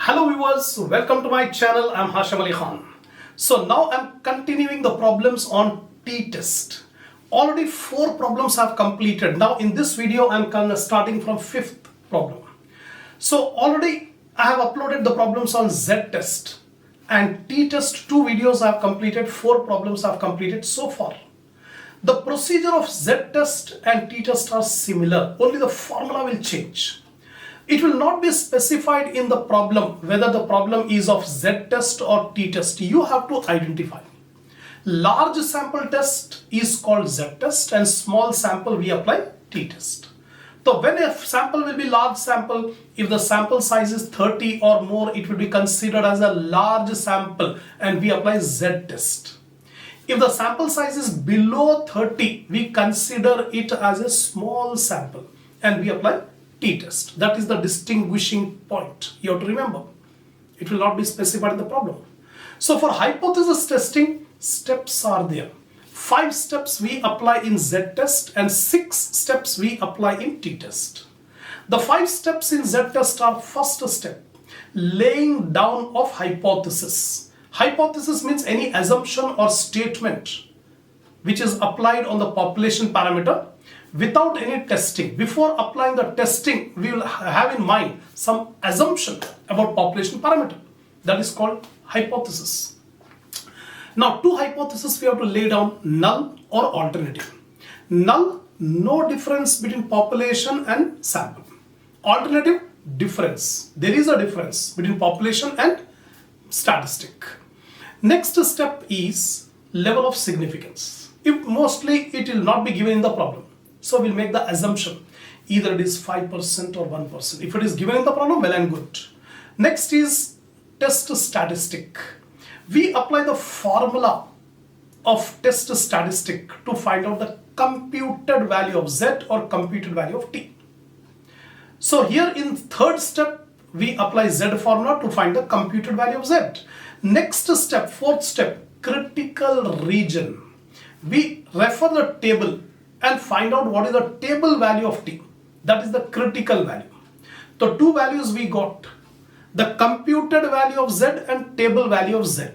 Hello viewers, welcome to my channel. I'm Hasham Ali Khan. So now I'm continuing the problems on t-test. Already 4 problems I've completed. Now in this video I'm starting from 5th problem. So already I have uploaded the problems on z-test and t-test 2 videos I've completed, 4 problems I've completed so far. The procedure of z-test and t-test are similar, only the formula will change. It will not be specified in the problem whether the problem is of z-test or t-test. You have to identify. Large sample test is called z-test and small sample we apply t-test. So when a sample will be large sample, if the sample size is 30 or more, it will be considered as a large sample and we apply z-test. If the sample size is below 30, we consider it as a small sample and we apply t-test. That is the distinguishing point you have to remember. It will not be specified in the problem. So for hypothesis testing, steps are there. 5 steps we apply in z-test and 6 steps we apply in t-test. The 5 steps in z-test are: first step, laying down of hypothesis. Hypothesis means any assumption or statement which is applied on the population parameter without any testing. Before applying the testing, we will have in mind some assumption about population parameter. That is called hypothesis. Now, 2 hypotheses we have to lay down: null or alternative. Null, no difference between population and sample. Alternative, difference. There is a difference between population and statistic. Next step is level of significance. If mostly it will not be given in the problem. So we'll make the assumption either it is 5% or 1%. If it is given in the problem, well and good. Next is test statistic. We apply the formula of test statistic to find out the computed value of z or computed value of t. So here in third step, we apply z formula to find the computed value of z. Next step, fourth step, critical region. We refer the table and find out what is the table value of t. That is the critical value. The 2 values we got, the computed value of z and table value of z.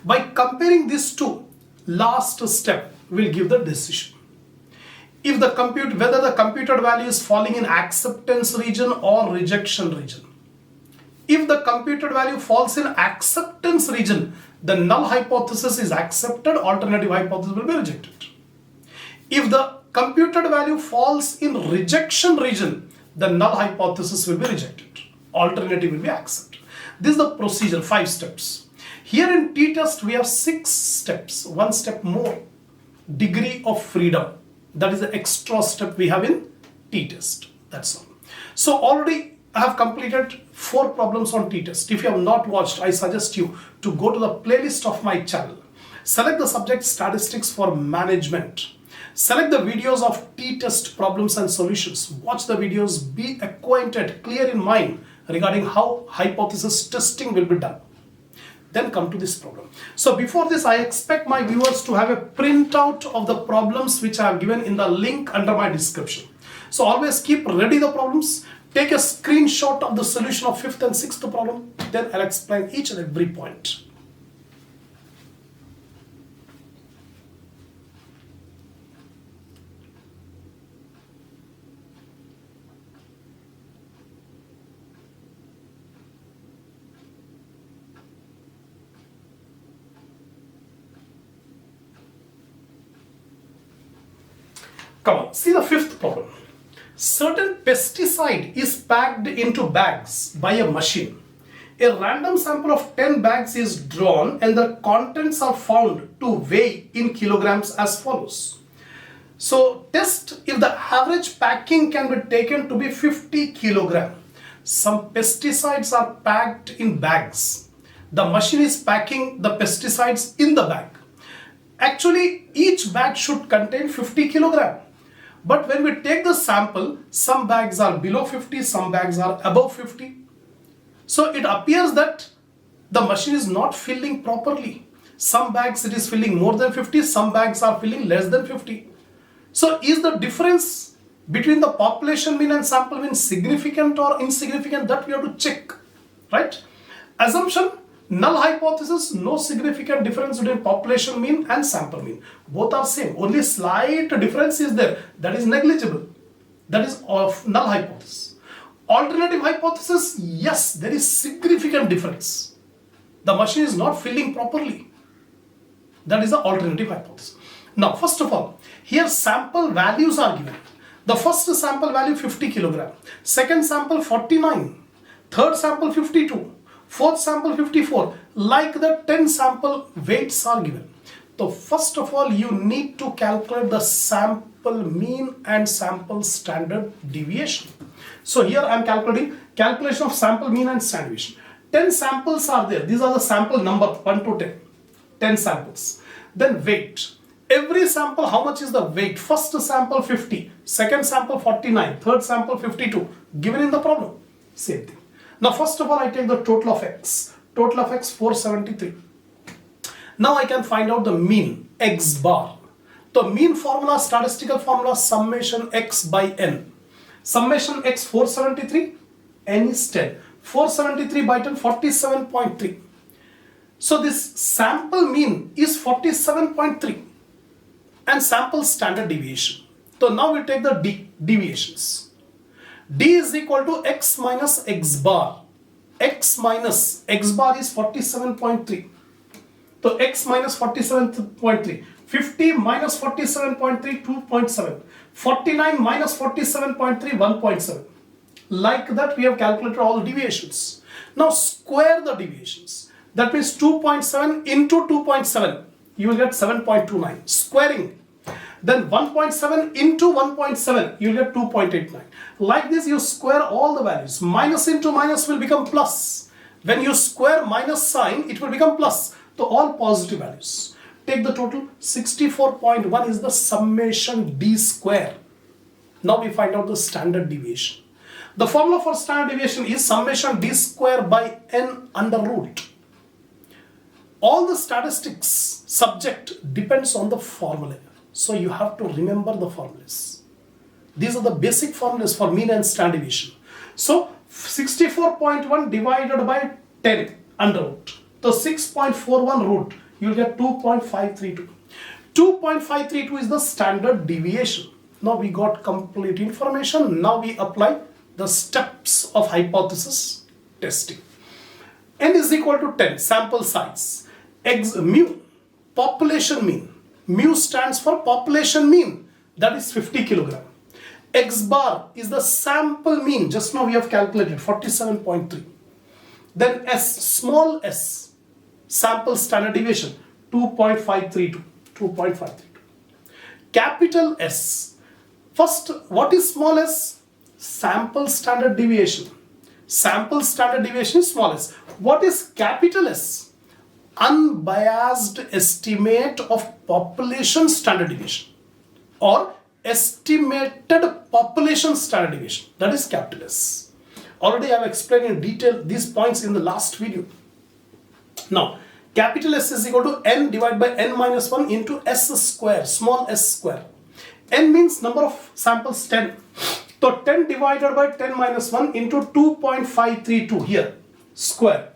By comparing these two, last step will give the decision. If the whether the computed value is falling in acceptance region or rejection region. If the computed value falls in acceptance region, the null hypothesis is accepted, alternative hypothesis will be rejected. If the computed value falls in rejection region, the null hypothesis will be rejected, alternative will be accepted. This is the procedure, 5 steps. Here in t-test we have 6 steps, 1 step more, degree of freedom. That is the extra step we have in t-test, that's all. So already I have completed 4 problems on t-test. If you have not watched, I suggest you to go to the playlist of my channel. Select the subject statistics for management. Select the videos of t-test problems and solutions. Watch the videos, be acquainted, clear in mind regarding how hypothesis testing will be done. Then come to this problem. So before this, I expect my viewers to have a printout of the problems which I have given in the link under my description. So always keep ready the problems. Take a screenshot of the solution of 5th and 6th problem. Then I'll explain each and every point. Come on, see the 5th problem. Certain pesticide is packed into bags by a machine. A random sample of 10 bags is drawn and the contents are found to weigh in kilograms as follows. So test if the average packing can be taken to be 50 kilogram. Some pesticides are packed in bags. The machine is packing the pesticides in the bag. Actually, each bag should contain 50 kilogram. But when we take the sample, some bags are below 50, some bags are above 50. So it appears that the machine is not filling properly. Some bags it is filling more than 50, some bags are filling less than 50. So is the difference between the population mean and sample mean significant or insignificant? That we have to check, right? Assumption, null hypothesis, no significant difference between population mean and sample mean. Both are same. Only slight difference is there. That is negligible. That is of null hypothesis. Alternative hypothesis, yes, there is significant difference. The machine is not filling properly. That is the alternative hypothesis. Now, first of all, here sample values are given. The first sample value 50 kilogram, second sample 49, third sample 52, fourth sample 54, like the 10 sample weights are given. So first of all, you need to calculate the sample mean and sample standard deviation. So here I am calculation of sample mean and standard deviation. 10 samples are there. These are the sample number 1 to 10. 10 samples. Then weight. Every sample, how much is the weight? First sample 50, second sample 49, third sample 52. Given in the problem. Same thing. Now first of all, I take the total of x. Total of x 473. Now I can find out the mean, x bar. The mean formula, statistical formula, summation x by n. Summation x 473, n is 10. 473 by 10, 47.3. So this sample mean is 47.3 and sample standard deviation. So now we take the deviations. D is equal to x minus x bar. X minus x bar is 47.3. So x minus 47.3. 50 minus 47.3, 2.7. 49 minus 47.3, 1.7. Like that we have calculated all the deviations. Now square the deviations. That means 2.7 into 2.7. You will get 7.29. Squaring. Then 1.7 into 1.7. You will get 2.89. Like this you square all the values. Minus into minus will become plus. When you square minus sign, it will become plus. So all positive values. Take the total. 64.1 is the summation d square. Now we find out the standard deviation. The formula for standard deviation is summation d square by n under root. All the statistics subject depends on the formula. So you have to remember the formulas. These are the basic formulas for mean and standard deviation. So 64.1 divided by 10 under root. So 6.41 root, you will get 2.532. 2.532 is the standard deviation. Now we got complete information. Now we apply the steps of hypothesis testing. N is equal to 10, sample size. Mu, population mean. Mu stands for population mean, that is 50 kilogram. X bar is the sample mean, just now we have calculated 47.3. Then S, small s, sample standard deviation 2.532. 2.532. Capital S, first what is small s? Sample standard deviation. Sample standard deviation is small s. What is capital S? Unbiased estimate of population standard deviation or estimated population standard deviation, that is capital S. Already I have explained in detail these points in the last video. Now capital S is equal to n divided by n minus 1 into s square, small s square. N means number of samples 10. So 10 divided by 10 minus 1 into 2.532 here, square.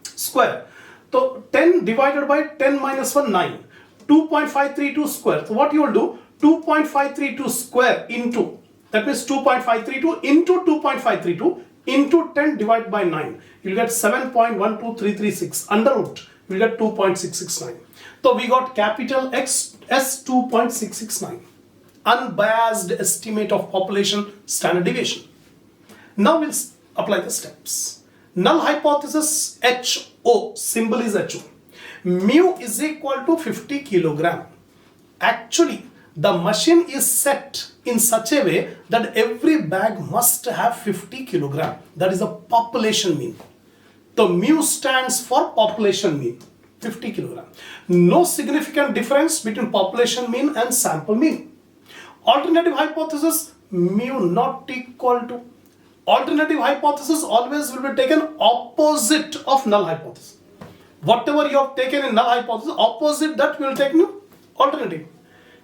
Square. So 10 divided by 10 minus 1, 9. 2.532 square. So what you will do? 2.532 square into, that means 2.532 into 2.532 into 10 divided by 9. You will get 7.12336. Under root, you will get 2.669. So we got capital X S 2.669. Unbiased estimate of population standard deviation. Now we'll apply the steps. Null hypothesis HO, symbol is HO. Mu is equal to 50 kilogram. Actually, the machine is set in such a way that every bag must have 50 kilogram. That is the population mean. The mu stands for population mean, 50 kilogram. No significant difference between population mean and sample mean. Alternative hypothesis, mu not equal to. Alternative hypothesis always will be taken opposite of null hypothesis. Whatever you have taken in null hypothesis, opposite that we will take new alternative.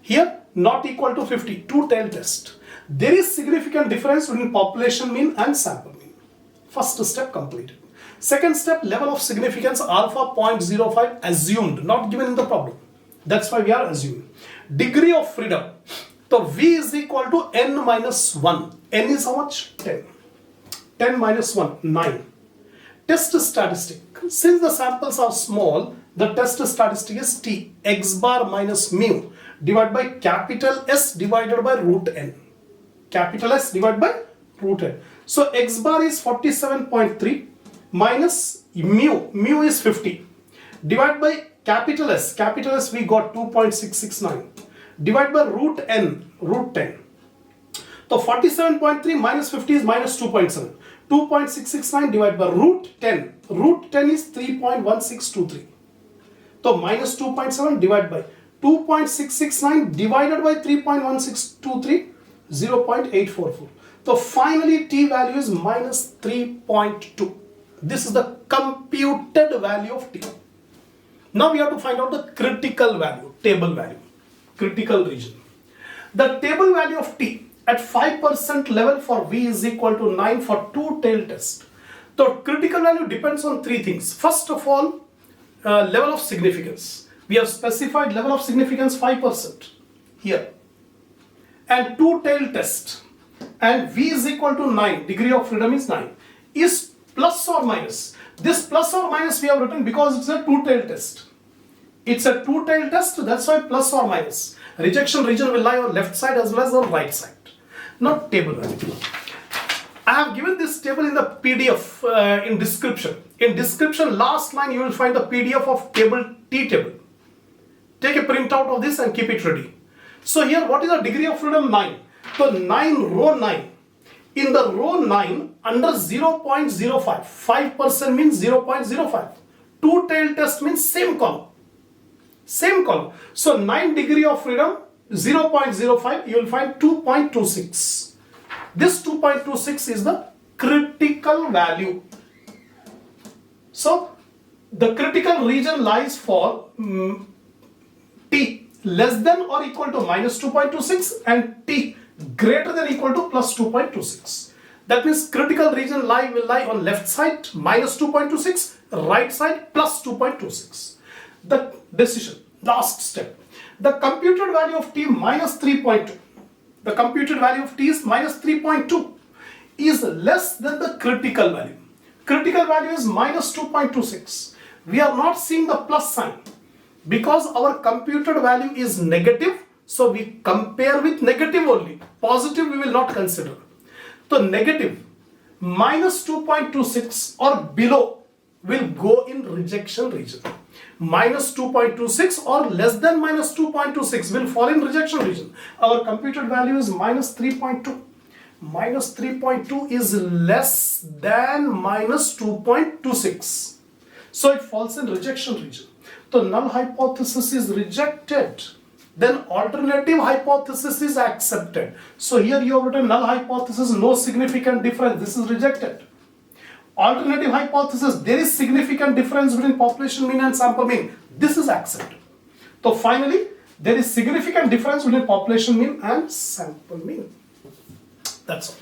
Here, not equal to 50, two-tailed test. There is significant difference between population mean and sample mean. First step completed. Second step, level of significance alpha 0.05 assumed, not given in the problem. That's why we are assuming. Degree of freedom. So V is equal to n minus 1. N is how much? 10. 10 minus 1, 9. Test statistic. Since the samples are small, the test statistic is T, x bar minus mu, divided by capital S divided by root n. Capital S divided by root n. So x bar is 47.3 minus mu is 50, divided by capital S we got 2.669, divided by root n, root 10. So 47.3 minus 50 is minus 2.7. 2.669 divided by root 10. Root 10 is 3.1623. So minus 2.7 divided by 2.669 divided by 3.1623, 0.844. So finally T value is minus 3.2. This is the computed value of T. Now we have to find out the critical value, table value, critical region. The table value of T at 5% level for V is equal to 9 for two-tailed test. So critical value depends on three things. First of all, level of significance. We have specified level of significance 5% here. And two-tailed test. And V is equal to 9. Degree of freedom is 9. Is plus or minus. This plus or minus we have written because it's a two-tailed test. It's a two-tailed test, that's why plus or minus. Rejection region will lie on left side as well as on right side. Not table value. I have given this table in the PDF in description. In description, last line you will find the PDF of table T table. Take a printout of this and keep it ready. So here, what is the degree of freedom? 9. So 9, row 9. In the row 9, under 0.05, 5% means 0.05. Two-tailed test means same column. Same column. So 9 degree of freedom, 0.05, you will find 2.26. This 2.26 is the critical value. So the critical region lies for T less than or equal to minus 2.26 and T greater than or equal to plus 2.26. That means critical region will lie on left side minus 2.26, right side plus 2.26. The decision, last step. The computed value of T minus 3.2. The computed value of T is minus 3.2 is less than the critical value. Critical value is minus 2.26. We are not seeing the plus sign because our computed value is negative. So we compare with negative only. Positive we will not consider. So negative minus 2.26 or below will go in rejection region. Minus 2.26 or less than minus 2.26 will fall in rejection region. Our computed value is minus 3.2. Minus 3.2 is less than minus 2.26. So it falls in rejection region. The null hypothesis is rejected. Then alternative hypothesis is accepted. So here you have written null hypothesis, no significant difference. This is rejected. Alternative hypothesis, there is significant difference between population mean and sample mean. This is accepted. So finally, there is significant difference between population mean and sample mean. That's all.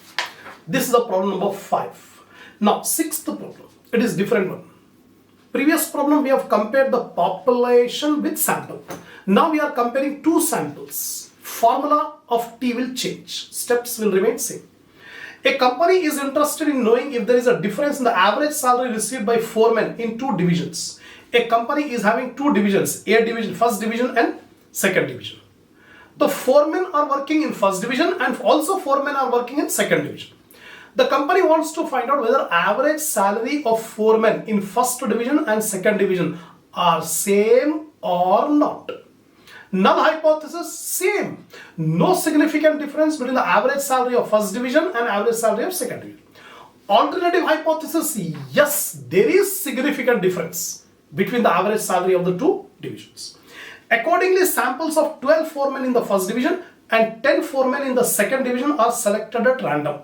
This is the problem number 5. Now, sixth problem. It is different one. Previous problem we have compared the population with sample. Now we are comparing two samples. Formula of T will change. Steps will remain same. A company is interested in knowing if there is a difference in the average salary received by foremen in two divisions. A company is having two divisions, A division, first division and second division. The foremen are working in first division and also foremen are working in second division. The company wants to find out whether average salary of foremen in first division and second division are same or not. Null hypothesis, same. No significant difference between the average salary of first division and average salary of second division. Alternative hypothesis, yes, there is significant difference between the average salary of the two divisions. Accordingly, samples of 12 foremen in the first division and 10 foremen in the second division are selected at random.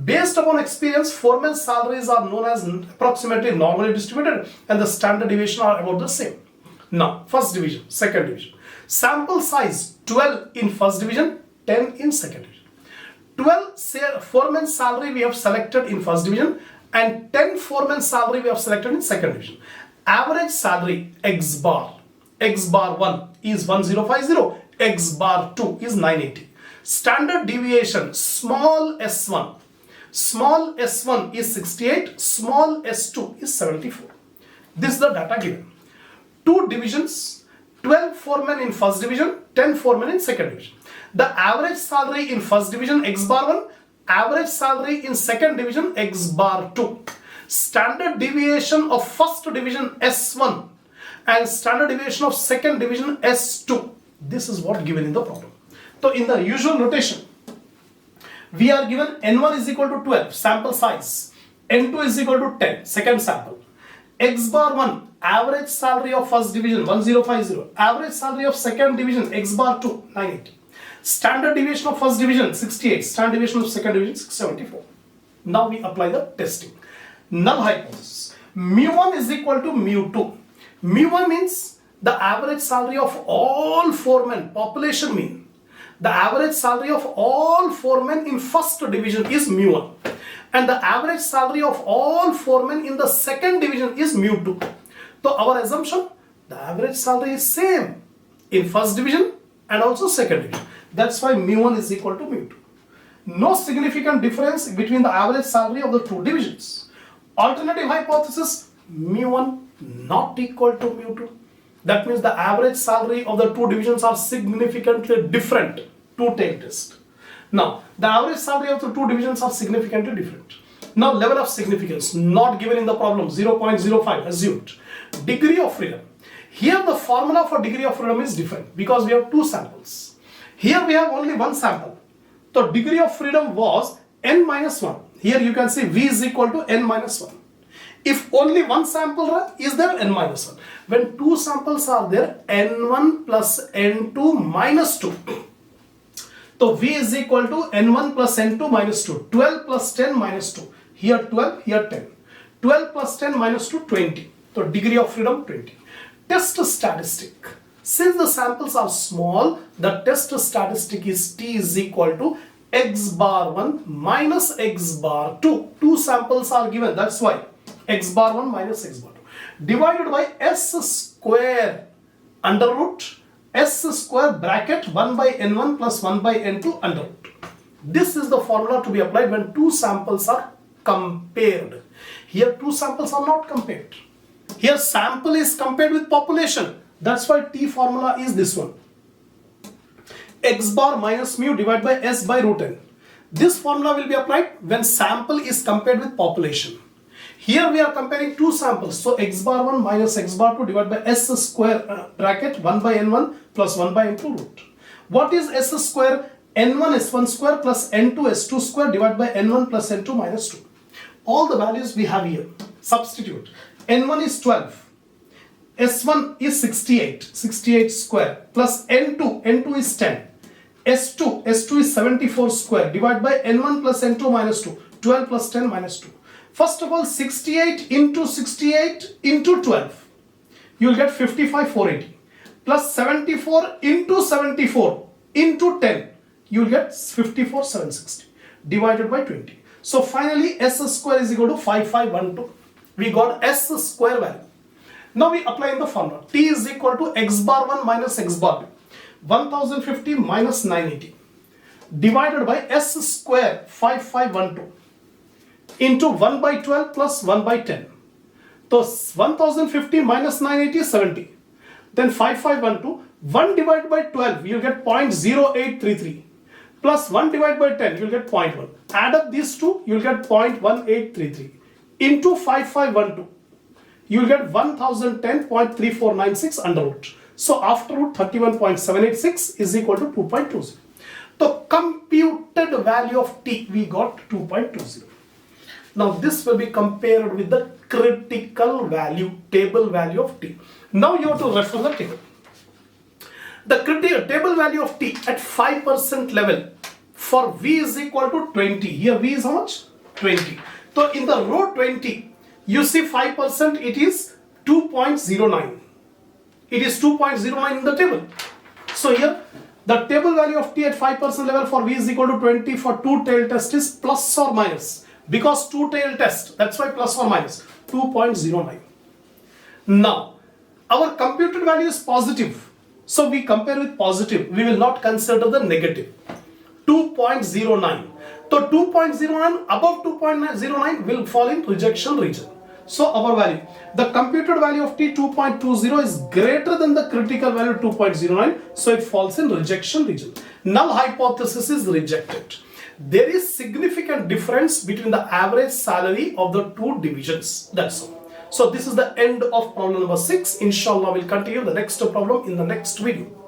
Based upon experience, foremen's salaries are known as approximately normally distributed and the standard deviation are about the same. Now, first division, second division. Sample size 12 in first division, 10 in second division. 12 foremen's salary we have selected in first division and 10 foremen salary we have selected in second division. Average salary x bar 1 is 1050, x bar 2 is 980. Standard deviation small s1 is 68, small s2 is 74. This is the data given. Two divisions, 12 foremen in first division, 10 foremen in second division. The average salary in first division x bar 1, average salary in second division x bar 2. Standard deviation of first division S1 and standard deviation of second division S2. This is what given in the problem. So in the usual notation, we are given N1 is equal to 12, sample size. N2 is equal to 10, second sample. X bar 1, average salary of first division 1050, average salary of second division X bar 2, 980. Standard deviation of first division 68, standard deviation of second division 674. Now we apply the testing. Null hypothesis. Mu1 is equal to mu2. Mu1 means the average salary of all foremen, population mean. The average salary of all foremen in first division is mu1. And the average salary of all foremen in the second division is mu2. So our assumption, the average salary is same in first division and also second division. That's why mu1 is equal to mu2. No significant difference between the average salary of the two divisions. Alternative hypothesis, mu1 not equal to mu2. That means the average salary of the two divisions are significantly different. To take test. Now, the average salary of the two divisions are significantly different. Now, level of significance not given in the problem, 0.05 assumed. Degree of freedom. Here the formula for degree of freedom is different because we have two samples. Here we have only one sample. So degree of freedom was n minus 1. Here you can see V is equal to n minus 1. If only one sample is there, n minus 1. When two samples are there, n1 plus n2 minus 2. So V is equal to n1 plus n2 minus 2. 12 plus 10 minus 2. Here 12, here 10. 12 plus 10 minus 2, 20. So degree of freedom 20. Test statistic. Since the samples are small, the test statistic is T is equal to x bar 1 minus x bar 2. Two samples are given. That's why x bar 1 minus x bar 2. Divided by S square under root S square bracket 1 by n1 plus 1 by n2 under root. This is the formula to be applied when two samples are compared. Here two samples are not compared. Here sample is compared with population. That's why T formula is this one. X bar minus mu divided by S by root n. This formula will be applied when sample is compared with population. Here we are comparing two samples. So x bar 1 minus x bar 2 divided by S square bracket 1 by n1 plus 1 by n2 root. What is S square? n1 s1 square plus n2 s2 square divided by n1 plus n2 minus 2. All the values we have here. Substitute. n1 is 12. S1 is 68 square plus n2 is 10. S2 is 74 square divided by n1 plus n2 minus 2. 12 plus 10 minus 2. First of all, 68 into 68 into 12. You will get 55,480. Plus 74 into 74 into 10. You will get 54,760 divided by 20. So finally, S square is equal to 5512. We got S square value. Now we apply in the formula. T is equal to x bar 1 minus x bar 2. 1050 minus 980 divided by S square 5512 into 1 by 12 plus 1 by 10. So 1050 minus 980 is 70. Then 5512, 1 divided by 12, you will get 0.0833. Plus 1 divided by 10, you will get 0.1. Add up these two, you will get 0.1833. Into 5512, you will get 1010.3496 under root. So after root, 31.786 is equal to 2.20. The computed value of T, we got 2.20. Now this will be compared with the critical value, table value of T. Now you have to refer the table. The critical table value of T at 5% level for V is equal to 20. Here V is how much? 20. So in the row 20, you see 5%, it is 2.09. It is 2.09 in the table. So here the table value of T at 5% level for V is equal to 20 for two tail test is plus or minus. because two-tailed test, that's why plus or minus 2.09. Now, our computed value is positive. So we compare with positive. We will not consider the negative. 2.09. So 2.09 above 2.09 will fall in rejection region. So our value, the computed value of t 2.20 is greater than the critical value 2.09. So it falls in rejection region. Null hypothesis is rejected. There is significant difference between the average salary of the two divisions. That's all. So this is the end of problem number 6. Inshallah, we'll continue the next problem in the next video.